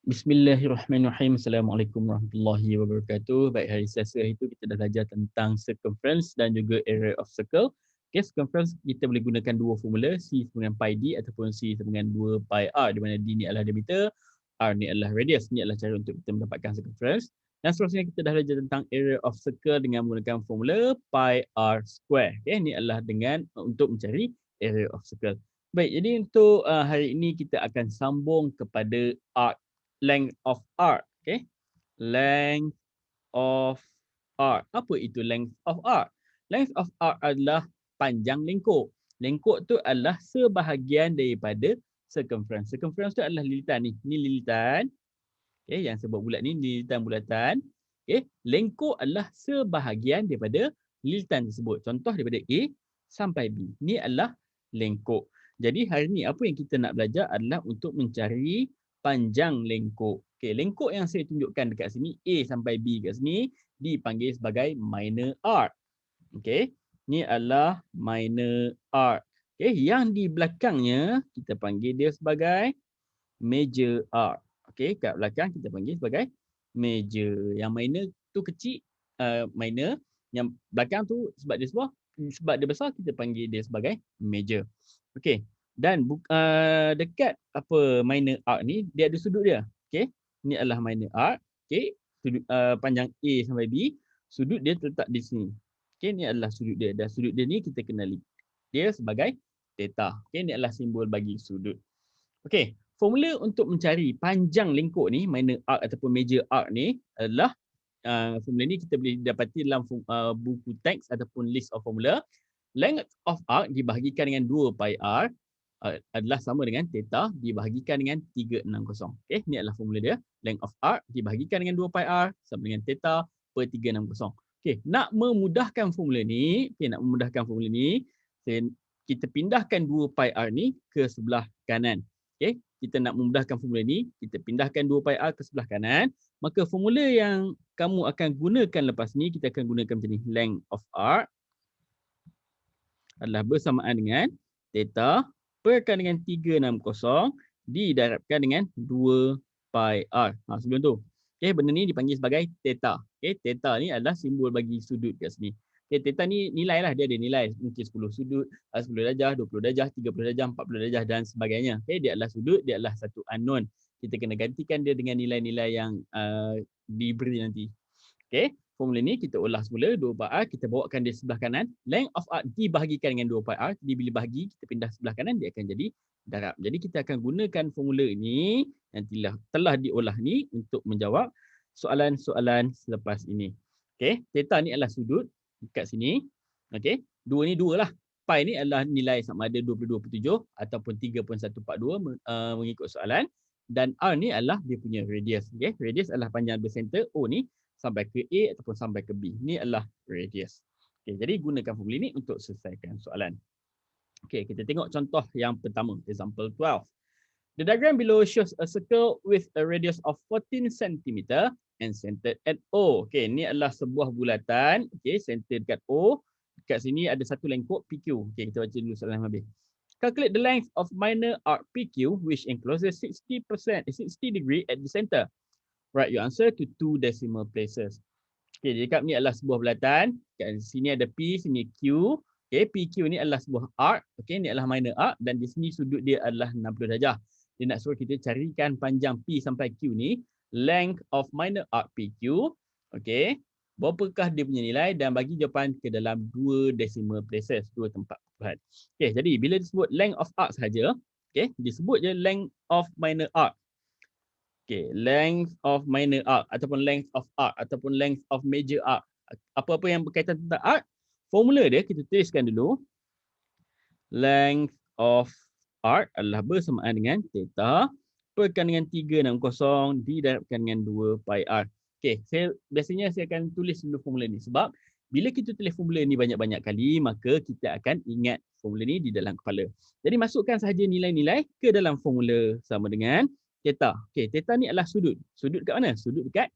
Bismillahirrahmanirrahim. Assalamualaikum warahmatullahi wabarakatuh. Baik, hari Selasa itu kita dah belajar tentang circumference dan juga area of circle. Okay, circumference kita boleh gunakan dua formula, C sama dengan pi d ataupun C sama dengan 2 pi r, di mana d ni adalah diameter, r ni adalah radius. Ni adalah cara untuk kita mendapatkan circumference. Dan seterusnya kita dah belajar tentang area of circle dengan menggunakan formula pi r square. Okay, ni adalah dengan untuk mencari area of circle. Baik, jadi untuk hari ini kita akan sambung kepada arc length of arc. Okay, length of arc. Apa itu length of arc? Length of arc adalah panjang lengkuk. Lengkuk tu adalah sebahagian daripada circumference. Circumference tu adalah lilitan ni. Ni lilitan. Okay, yang saya buat bulat ni lilitan bulatan. Okay, lengkuk adalah sebahagian daripada lilitan tersebut. Contoh daripada A sampai B. Ni adalah lengkuk. Jadi hari ni apa yang kita nak belajar adalah untuk mencari panjang lengkuk. Okey, lengkuk yang saya tunjukkan dekat sini A sampai B kat sini dipanggil sebagai minor arc. Okey, ni adalah minor arc. Okey, yang di belakangnya kita panggil dia sebagai major arc. Okey, kat belakang kita panggil sebagai major. Yang minor tu kecil, minor. Yang belakang tu sebab dia besar kita panggil dia sebagai major. Okey. Dan dekat apa minor arc ni dia ada sudut dia. Okey. Ni adalah minor arc. Okey. Sudut panjang A sampai B, sudut dia terletak di sini. Okey, ni adalah sudut dia. Dan sudut dia ni kita kenali dia sebagai theta. Okey, ni adalah simbol bagi sudut. Okey, formula untuk mencari panjang lengkuk ni, minor arc ataupun major arc ni adalah formula ni kita boleh dapati dalam buku teks ataupun list of formula. Length of arc dibahagikan dengan 2 pi r adalah sama dengan theta dibahagikan dengan 360. Okey, ni adalah formula dia. Length of arc dibahagikan dengan 2 pi r sama dengan theta per 360. Okey, nak memudahkan formula ni, kita pindahkan 2 pi r ni ke sebelah kanan. Okey, kita nak memudahkan formula ni, kita pindahkan 2 pi r ke sebelah kanan, maka formula yang kamu akan gunakan lepas ni kita akan gunakan macam ni. Length of arc adalah bersamaan dengan theta perkan dengan 360 didarabkan dengan 2 pi r. Sebelum tu. Okey, benda ni dipanggil sebagai theta. Okey, theta ni adalah simbol bagi sudut kat sini. Okey, theta ni nilai lah, dia ada nilai. Mungkin 10 sudut, 10 darjah, 20 darjah, 30 darjah, 40 darjah dan sebagainya. Okey, dia adalah sudut, dia adalah satu unknown. Kita kena gantikan dia dengan nilai-nilai yang diberi nanti. Okey, formula ni kita ulas semula 2 pi r, kita bawakan dia sebelah kanan. Length of arc dibahagikan dengan 2 pi r, jadi bila bahagi kita pindah sebelah kanan dia akan jadi darab. Jadi kita akan gunakan formula ini yang telah diolah ni untuk menjawab soalan-soalan selepas ini. Okey, theta ni adalah sudut dekat sini. Okey, 2 ni 2 lah. Pi ni adalah nilai sama ada 22.7 ataupun 3.142 mengikut soalan. Dan r ni adalah dia punya radius. Okey, radius adalah panjang bersenter O ni sampai ke A ataupun sampai ke B. Ini adalah radius. Okay, jadi gunakan formula ini untuk selesaikan soalan. Okay, kita tengok contoh yang pertama. Example 12. The diagram below shows a circle with a radius of 14 cm and centered at O. Okay, ini adalah sebuah bulatan. Okay, centered dekat O. Dekat sini ada satu lengkuk PQ. Okay, kita baca dulu soalan habis. Calculate the length of minor arc PQ which encloses 60 degree at the center. Write your answer to 2 decimal places. Okay, jadi kat ni adalah sebuah bulatan. Kat sini ada P, sini Q. Okay, PQ ni adalah sebuah arc. Okay, ni adalah minor arc dan di sini sudut dia adalah 60 darjah. Dia nak suruh kita carikan panjang P sampai Q ni, length of minor arc PQ. Okay, berapakah dia punya nilai dan bagi jawapan ke dalam 2 decimal places, 2 tempat perpuluhan. Okay, jadi bila disebut length of arc saja, okay, disebut je length of minor arc. Okay, length of minor arc ataupun length of arc ataupun length of major arc. Apa-apa yang berkaitan tentang arc, formula dia kita tuliskan dulu. Length of arc adalah bersamaan dengan theta perkan dengan 360 didarabkan dengan 2 pi r. Okay, biasanya saya akan tulis dulu formula ni sebab bila kita tulis formula ni banyak-banyak kali, maka kita akan ingat formula ni di dalam kepala. Jadi masukkan sahaja nilai-nilai ke dalam formula sama dengan theta. Okey, theta ni adalah sudut. Sudut dekat mana? Sudut dekat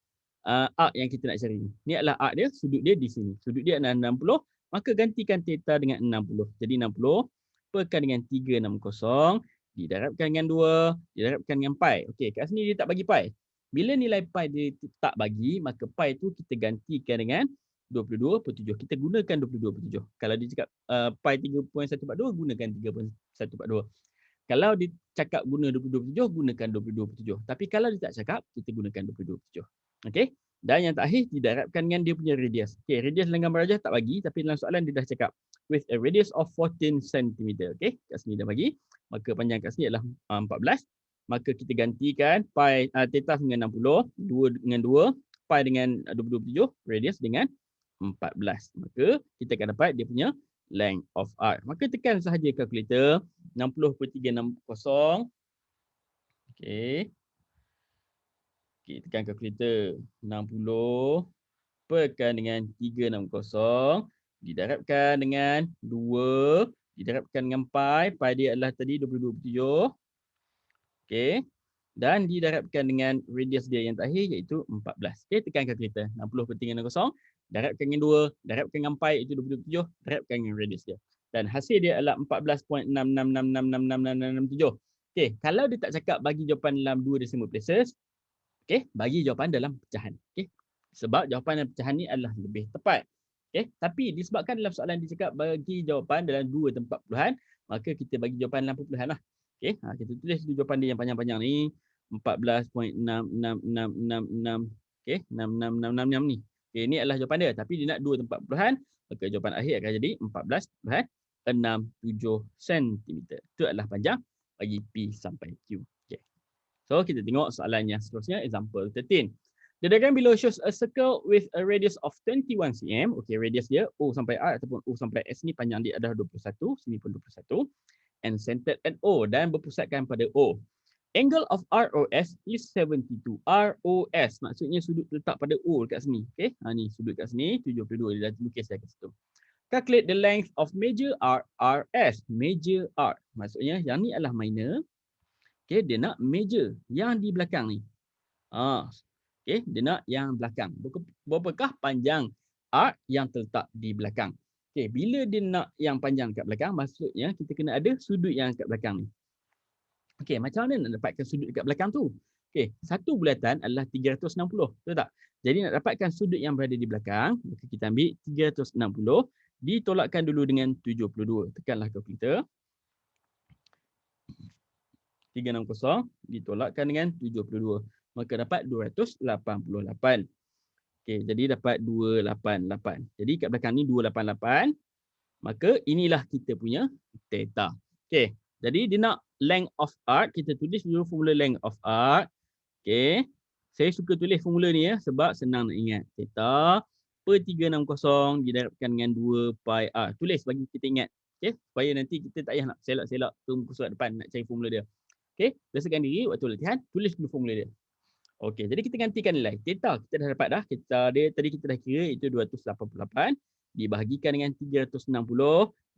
arc yang kita nak cari. Ni adalah arc dia, sudut dia di sini. Sudut dia adalah 60, maka gantikan theta dengan 60. Jadi 60 perkan dengan 360 didarabkan dengan 2, didarabkan dengan pi. Okey, kat sini dia tak bagi pi. Bila nilai pi dia tak bagi, maka pi tu kita gantikan dengan 22/7. Kita gunakan 22/7. Kalau dia cakap pi 3.142, gunakan 3.142. Kalau dia cakap guna 22/7, gunakan 22/7. Tapi kalau dia tak cakap, kita gunakan 22/7. Okey? Dan yang terakhir, didarabkan dengan dia punya radius. Okey, radius dalam gambar aja tak bagi, tapi dalam soalan dia dah cakap with a radius of 14 cm. Okey, kat sini dah bagi. Maka panjang kat sini adalah 14. Maka kita gantikan pi theta dengan 60, 2 dengan 2, pi dengan 22/7, radius dengan 14. Maka kita akan dapat dia punya length of arc. Maka tekan sahaja kalkulator 60/360. Okey. Okey, tekan kalkulator 60 pekan dengan 360 didarabkan dengan 2 didarabkan dengan pi. Pi dia adalah tadi 22/7. Okey. Dan didarabkan dengan radius dia yang terakhir iaitu 14. Okey, tekan kalkulator 60/360 darabkan dengan 2, darabkan dengan pi iaitu 27, darabkan dengan radius dia. Dan hasil dia adalah 14.66666667. Okey, kalau dia tak cakap bagi jawapan dalam 2 decimal places, okey, bagi jawapan dalam pecahan. Okey. Sebab jawapan dalam pecahan ni adalah lebih tepat. Okey, tapi disebabkan dalam soalan dia cakap bagi jawapan dalam 2 tempat puluhan, maka kita bagi jawapan dalam perpuluhan lah. Okey, kita tulis jawapan dia yang panjang-panjang ni 14.66666. Okey, 66666 ni. Okey, ini adalah jawapan dia, tapi dia nak 2 tempat puluhan, maka jawapan akhir akan jadi 14.67 cm. Itu adalah panjang bagi P sampai Q. Okey. So, kita tengok soalan yang seterusnya, example 13. The diagram below shows a circle with a radius of 21 cm. Okey, radius dia O sampai R ataupun O sampai S ni panjang dia adalah 21, sini pun 21. And centered at O dan berpusatkan pada O. Angle of ROS is 72. ROS maksudnya sudut letak pada O dekat sini. Okey, ni sudut kat sini 72, dia dah lukis dah kat situ. Calculate the length of major R, RS. Major R. Maksudnya yang ni adalah minor. Okey, dia nak major yang di belakang ni. Okey, dia nak yang belakang. Berapakah panjang arc yang terletak di belakang? Okey, bila dia nak yang panjang kat belakang, maksudnya kita kena ada sudut yang kat belakang ni. Okey, macam mana nak dapatkan sudut dekat belakang tu? Okey, satu bulatan adalah 360, betul tak? Jadi nak dapatkan sudut yang berada di belakang, maka kita ambil 360 ditolakkan dulu dengan 72. Tekanlah kalkulator. 360 ditolakkan dengan 72. Maka dapat 288. Okey, jadi dapat 288. Jadi kat belakang ni 288. Maka inilah kita punya theta. Okey, jadi dia nak length of arc. Kita tulis dulu formula length of arc. Okey, saya suka tulis formula ni ya sebab senang nak ingat. Theta per 360 didarabkan dengan 2 pi r. Tulis bagi kita ingat. Okey, supaya nanti kita tak payah nak selak-selak ke muka surat depan nak cari formula dia. Okey, biasakan diri waktu latihan, tulis dulu formula dia. Okey, jadi kita gantikan nilai. Theta kita dah dapat dah. Tadi kita dah kira itu 288 dibahagikan dengan 360,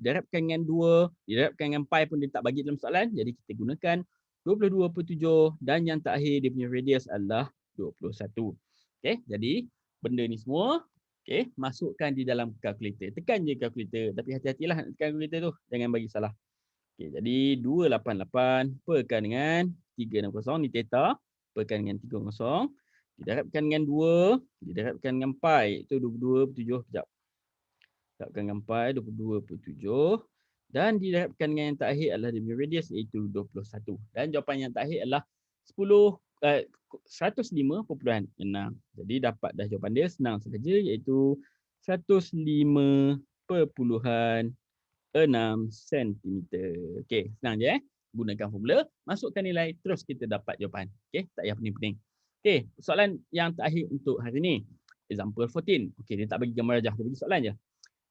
didarabkan dengan 2, didarabkan dengan pi pun dia tak bagi dalam soalan. Jadi kita gunakan 22/7 dan yang terakhir dia punya radius adalah 21. Okey, jadi benda ni semua masukkan di dalam kalkulator. Tekan je kalkulator, tapi hati-hatilah nak tekan kalkulator tu, jangan bagi salah. Okey, jadi 288 perkan dengan 360 ni theta, perkan dengan 30, didarabkan dengan 2, didarabkan dengan pi itu 22/7. Sekejap. Didarabkan dengan pi 22/7 dan didarabkan dengan yang terakhir adalah dia punya radius iaitu 21. Dan jawapan yang terakhir adalah 105.6. Jadi dapat dah jawapan dia senang saja iaitu 105.6 cm. Okey, senang je Gunakan formula, masukkan nilai, terus kita dapat jawapan. Okey, tak payah pening-pening. Okey, soalan yang terakhir untuk hari ini. Example 14. Okey, dia tak bagi gambar rajah, dia bagi soalan je.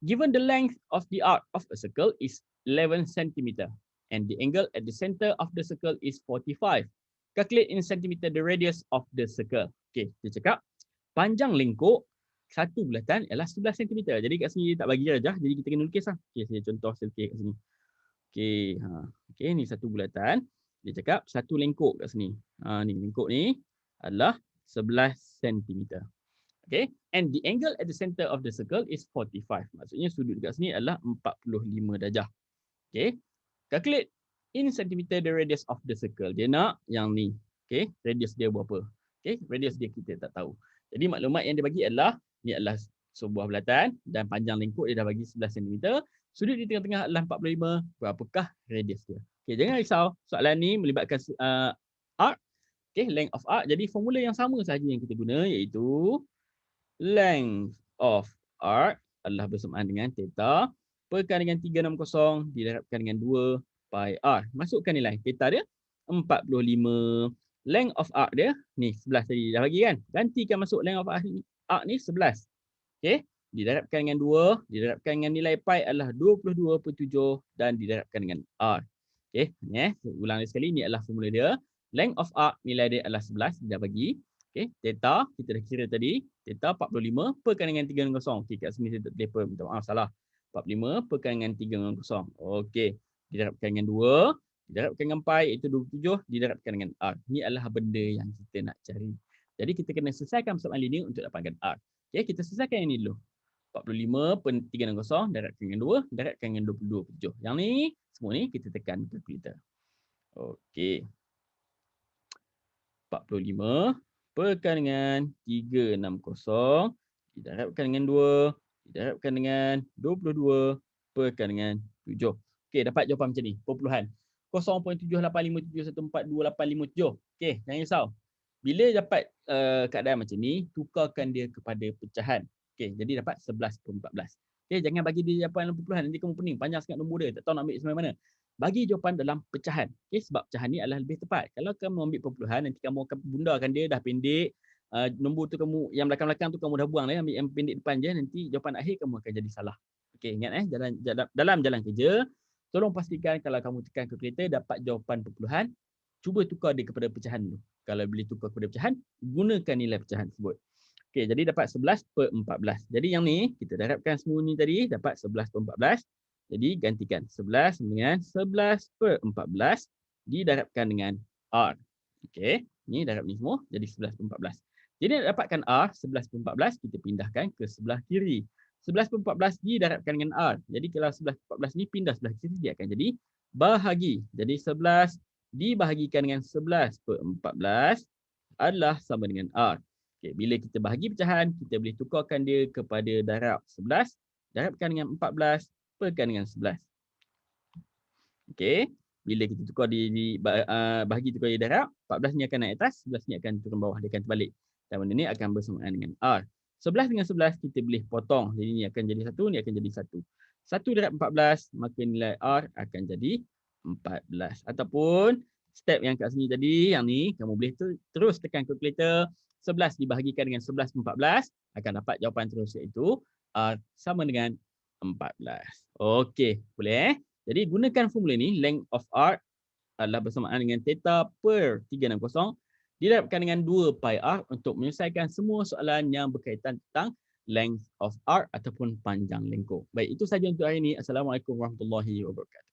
Given the length of the arc of a circle is 11 cm and the angle at the center of the circle is 45. Calculate in centimeter the radius of the circle. Okey, dia cakap panjang lengkuk satu bulatan ialah 11 cm. Jadi kat sini dia tak bagi rajah, jadi kita kena lukis lah. Okey, saya contoh saya lukis kat sini. Okey, okey, ni satu bulatan. Dia cakap satu lengkuk kat sini. Ni lengkuk ni adalah 11 cm. Okay, and the angle at the center of the circle is 45. Maksudnya sudut dekat sini adalah 45 darjah. Okay, calculate In centimeter the radius of the circle. Dia nak yang ni. Okay, radius dia berapa? Okay, radius dia kita tak tahu. Jadi maklumat yang dia bagi adalah, ni adalah sebuah bulatan dan panjang lengkuk dia dah bagi 11 cm. Sudut di tengah-tengah adalah 45. Berapakah radius dia? Okay, jangan risau. Soalan ni melibatkan arc. Okay, length of arc. Jadi formula yang sama sahaja yang kita guna iaitu length of arc adalah bersamaan dengan theta perkan dengan 360 didarabkan dengan 2 pi r. Masukkan nilai. Theta dia 45. Length of arc dia ni 11 tadi dah bagi kan. Gantikan masuk length of arc ni 11. Okey, didarabkan dengan 2, didarabkan dengan nilai pi adalah 22.7 dan didarabkan dengan r. Okey, ni ulang sekali, ni adalah formula dia. Length of arc nilai dia adalah 11 dia dah bagi. Okey, theta kita dah kira tadi, theta 45 perkan dengan 360. Okey, kat sini saya tak terlepa, minta maaf salah. 45 perkan dengan 360. Okey, didarabkan dengan 2, didarabkan dengan pi iaitu 27, didarabkan dengan r. Ini adalah benda yang kita nak cari. Jadi kita kena selesaikan persamaan linear untuk dapatkan r. Okey, kita selesaikan yang ni dulu. 45 per 360 darabkan dengan 2, darabkan dengan 22.7. Yang ni, semua ni kita tekan kalkulator. Okey. 45 perkan dengan 360 didarabkan dengan 2, didarabkan dengan 22 perkan dengan 7. Okey, dapat jawapan macam ni. Perpuluhan 0.7857142857. Okey, jangan risau. Bila dapat keadaan macam ni, tukarkan dia kepada pecahan. Okey, jadi dapat 11.14. Okey, jangan bagi dia jawapan dalam perpuluhan, nanti kamu pening, panjang sangat nombor dia, tak tahu nak ambil sampai mana. Bagi jawapan dalam pecahan. Okey, sebab pecahan ni adalah lebih tepat. Kalau kamu ambil perpuluhan, nanti kamu akan bundarkan dia dah pendek. Nombor tu kamu yang belakang-belakang tu kamu dah buang dah, ambil yang pendek depan je, nanti jawapan akhir kamu akan jadi salah. Okey, ingat dalam jalan kerja, tolong pastikan kalau kamu tekan kalkulator dapat jawapan perpuluhan, cuba tukar dia kepada pecahan dulu. Kalau boleh tukar kepada pecahan, gunakan nilai pecahan tersebut. Okey, jadi dapat 11/14. Jadi yang ni, kita darabkan semua ni tadi, dapat 11/14. Jadi gantikan 11 dengan 11/14 didarabkan dengan R. Okey, ni darab ni semua jadi 11/14. Jadi nak dapatkan R 11/14, kita pindahkan ke sebelah kiri. 11/14 didarabkan dengan R. Jadi kalau 11/14 ni pindah sebelah kiri, dia akan jadi bahagi. Jadi 11 dibahagikan dengan 11/14 adalah sama dengan R. Okay, bila kita bahagi pecahan, kita boleh tukarkan dia kepada darab 11, darabkan dengan 14, perkan dengan 11. Okey, bila kita tukar bahagi tukar di darab, 14 ni akan naik atas, 11 ni akan turun bawah, dia akan terbalik. Dan benda ni akan bersamaan dengan R. 11 dengan 11 kita boleh potong. Jadi ni akan jadi 1, ni akan jadi 1. 1 darab 14, maka nilai R akan jadi 14. Ataupun step yang kat sini tadi, yang ni, kamu boleh terus tekan kalkulator. 11 dibahagikan dengan 11/14 akan dapat jawapan terus iaitu R sama dengan 14. Okey, boleh. Jadi gunakan formula ni, length of arc adalah bersamaan dengan theta per 360 didarabkan dengan 2 pi r untuk menyelesaikan semua soalan yang berkaitan tentang length of arc ataupun panjang lengkung. Baik, itu sahaja untuk hari ini. Assalamualaikum warahmatullahi wabarakatuh.